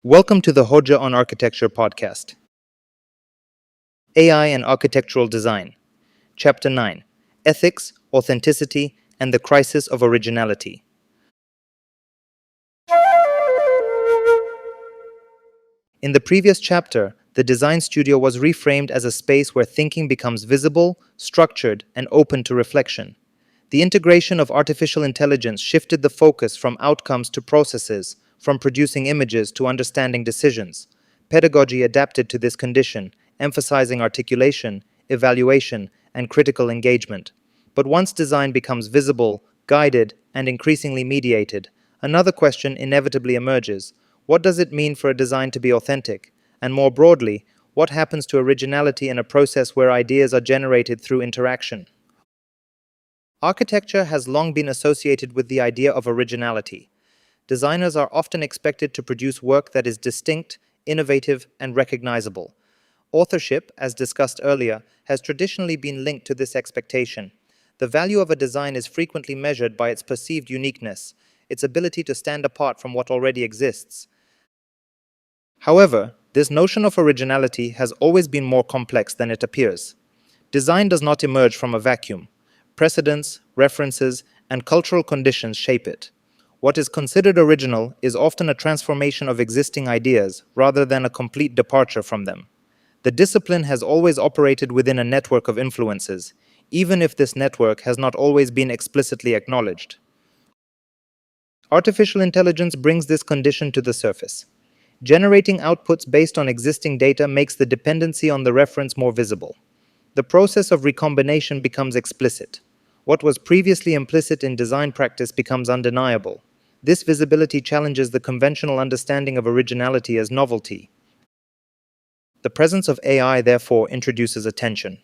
Welcome to the Hoja on Architecture podcast. AI and Architectural Design. Chapter 9. Ethics, Authenticity, and the Crisis of Originality. In the previous chapter, the design studio was reframed as a space where thinking becomes visible, structured, and open to reflection. The integration of artificial intelligence shifted the focus from outcomes to processes, from producing images to understanding decisions. Pedagogy adapted to this condition, emphasizing articulation, evaluation, and critical engagement. But once design becomes visible, guided, and increasingly mediated, another question inevitably emerges. What does it mean for a design to be authentic? And more broadly, what happens to originality in a process where ideas are generated through interaction? Architecture has long been associated with the idea of originality. Designers are often expected to produce work that is distinct, innovative, and recognizable. Authorship, as discussed earlier, has traditionally been linked to this expectation. The value of a design is frequently measured by its perceived uniqueness, its ability to stand apart from what already exists. However, this notion of originality has always been more complex than it appears. Design does not emerge from a vacuum. Precedents, references, and cultural conditions shape it. What is considered original is often a transformation of existing ideas rather than a complete departure from them. The discipline has always operated within a network of influences, even if this network has not always been explicitly acknowledged. Artificial intelligence brings this condition to the surface. Generating outputs based on existing data makes the dependency on the reference more visible. The process of recombination becomes explicit. What was previously implicit in design practice becomes undeniable. This visibility challenges the conventional understanding of originality as novelty. The presence of AI, therefore, introduces a tension.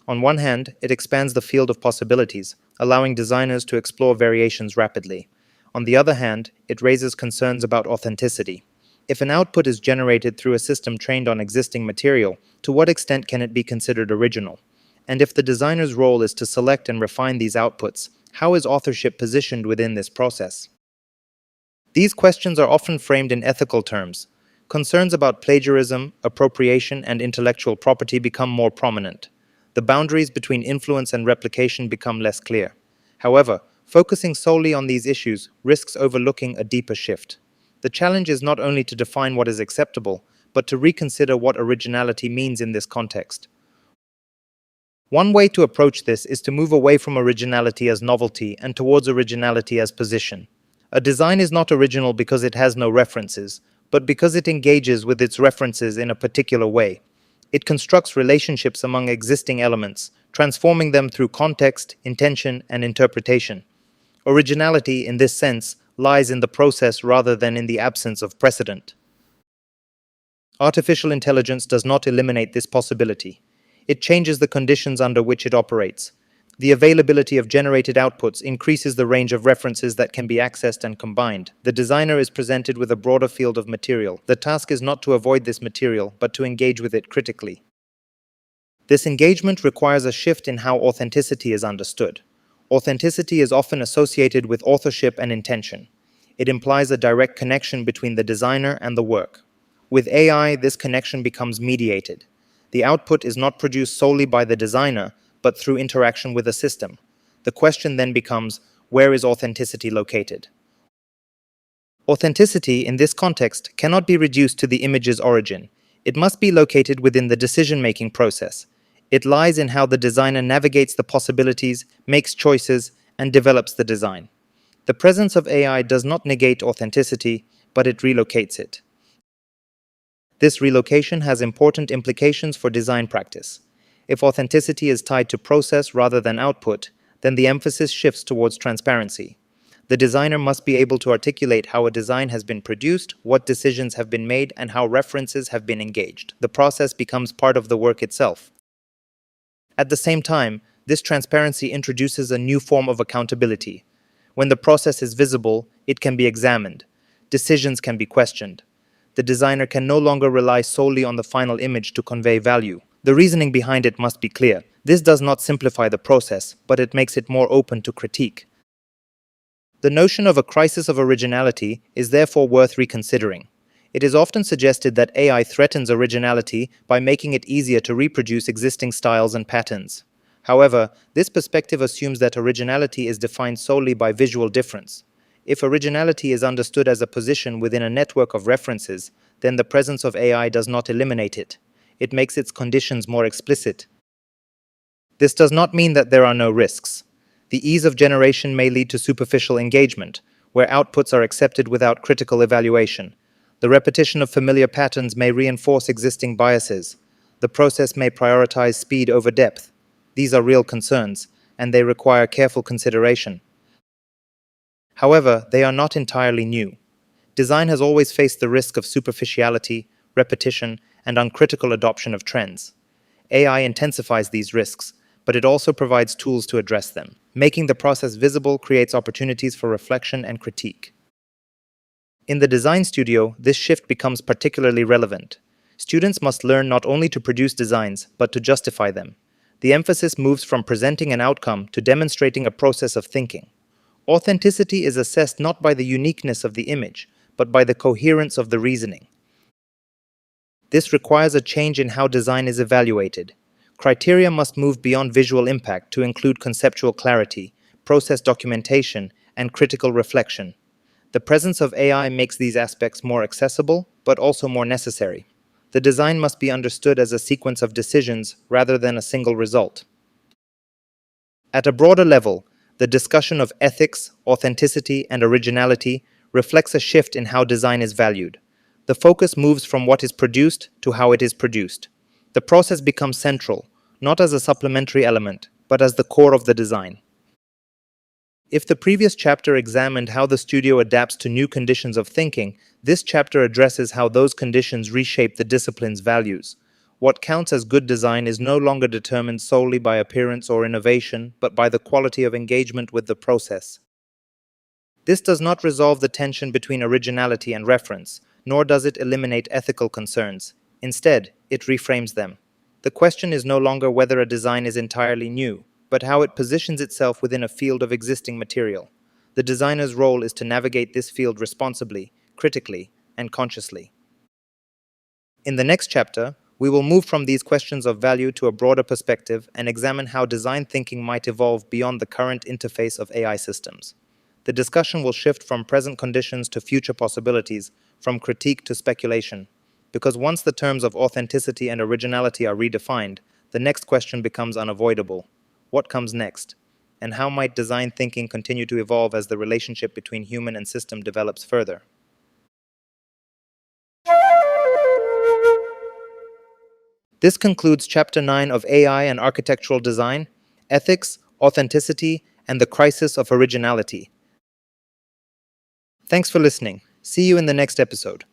On one hand, it expands the field of possibilities, allowing designers to explore variations rapidly. On the other hand, it raises concerns about authenticity. If an output is generated through a system trained on existing material, to what extent can it be considered original? And if the designer's role is to select and refine these outputs, how is authorship positioned within this process? These questions are often framed in ethical terms. Concerns about plagiarism, appropriation, and intellectual property become more prominent. The boundaries between influence and replication become less clear. However, focusing solely on these issues risks overlooking a deeper shift. The challenge is not only to define what is acceptable, but to reconsider what originality means in this context. One way to approach this is to move away from originality as novelty and towards originality as position. A design is not original because it has no references, but because it engages with its references in a particular way. It constructs relationships among existing elements, transforming them through context, intention, and interpretation. Originality, in this sense, lies in the process rather than in the absence of precedent. Artificial intelligence does not eliminate this possibility. It changes the conditions under which it operates. The availability of generated outputs increases the range of references that can be accessed and combined. The designer is presented with a broader field of material. The task is not to avoid this material, but to engage with it critically. This engagement requires a shift in how authenticity is understood. Authenticity is often associated with authorship and intention. It implies a direct connection between the designer and the work. With AI, this connection becomes mediated. The output is not produced solely by the designer, but through interaction with a system. The question then becomes, where is authenticity located? Authenticity, in this context, cannot be reduced to the image's origin. It must be located within the decision-making process. It lies in how the designer navigates the possibilities, makes choices, and develops the design. The presence of AI does not negate authenticity, but it relocates it. This relocation has important implications for design practice. If authenticity is tied to process rather than output, then the emphasis shifts towards transparency. The designer must be able to articulate how a design has been produced, what decisions have been made, and how references have been engaged. The process becomes part of the work itself. At the same time, this transparency introduces a new form of accountability. When the process is visible, it can be examined. Decisions can be questioned. The designer can no longer rely solely on the final image to convey value. The reasoning behind it must be clear. This does not simplify the process, but it makes it more open to critique. The notion of a crisis of originality is therefore worth reconsidering. It is often suggested that AI threatens originality by making it easier to reproduce existing styles and patterns. However, this perspective assumes that originality is defined solely by visual difference. If originality is understood as a position within a network of references, then the presence of AI does not eliminate it. It makes its conditions more explicit. This does not mean that there are no risks. The ease of generation may lead to superficial engagement, where outputs are accepted without critical evaluation. The repetition of familiar patterns may reinforce existing biases. The process may prioritize speed over depth. These are real concerns, and they require careful consideration. However, they are not entirely new. Design has always faced the risk of superficiality, repetition, and uncritical adoption of trends. AI intensifies these risks, but it also provides tools to address them. Making the process visible creates opportunities for reflection and critique. In the design studio, this shift becomes particularly relevant. Students must learn not only to produce designs, but to justify them. The emphasis moves from presenting an outcome to demonstrating a process of thinking. Authenticity is assessed not by the uniqueness of the image, but by the coherence of the reasoning. This requires a change in how design is evaluated. Criteria must move beyond visual impact to include conceptual clarity, process documentation, and critical reflection. The presence of AI makes these aspects more accessible, but also more necessary. The design must be understood as a sequence of decisions rather than a single result. At a broader level, the discussion of ethics, authenticity, and originality reflects a shift in how design is valued. The focus moves from what is produced to how it is produced. The process becomes central, not as a supplementary element, but as the core of the design. If the previous chapter examined how the studio adapts to new conditions of thinking, this chapter addresses how those conditions reshape the discipline's values. What counts as good design is no longer determined solely by appearance or innovation, but by the quality of engagement with the process. This does not resolve the tension between originality and reference, nor does it eliminate ethical concerns. Instead, it reframes them. The question is no longer whether a design is entirely new, but how it positions itself within a field of existing material. The designer's role is to navigate this field responsibly, critically, and consciously. In the next chapter, we will move from these questions of value to a broader perspective and examine how design thinking might evolve beyond the current interface of AI systems. The discussion will shift from present conditions to future possibilities, from critique to speculation. Because once the terms of authenticity and originality are redefined, the next question becomes unavoidable. What comes next? And how might design thinking continue to evolve as the relationship between human and system develops further? This concludes Chapter 9 of AI and Architectural Design, Ethics, Authenticity, and the Crisis of Originality. Thanks for listening. See you in the next episode.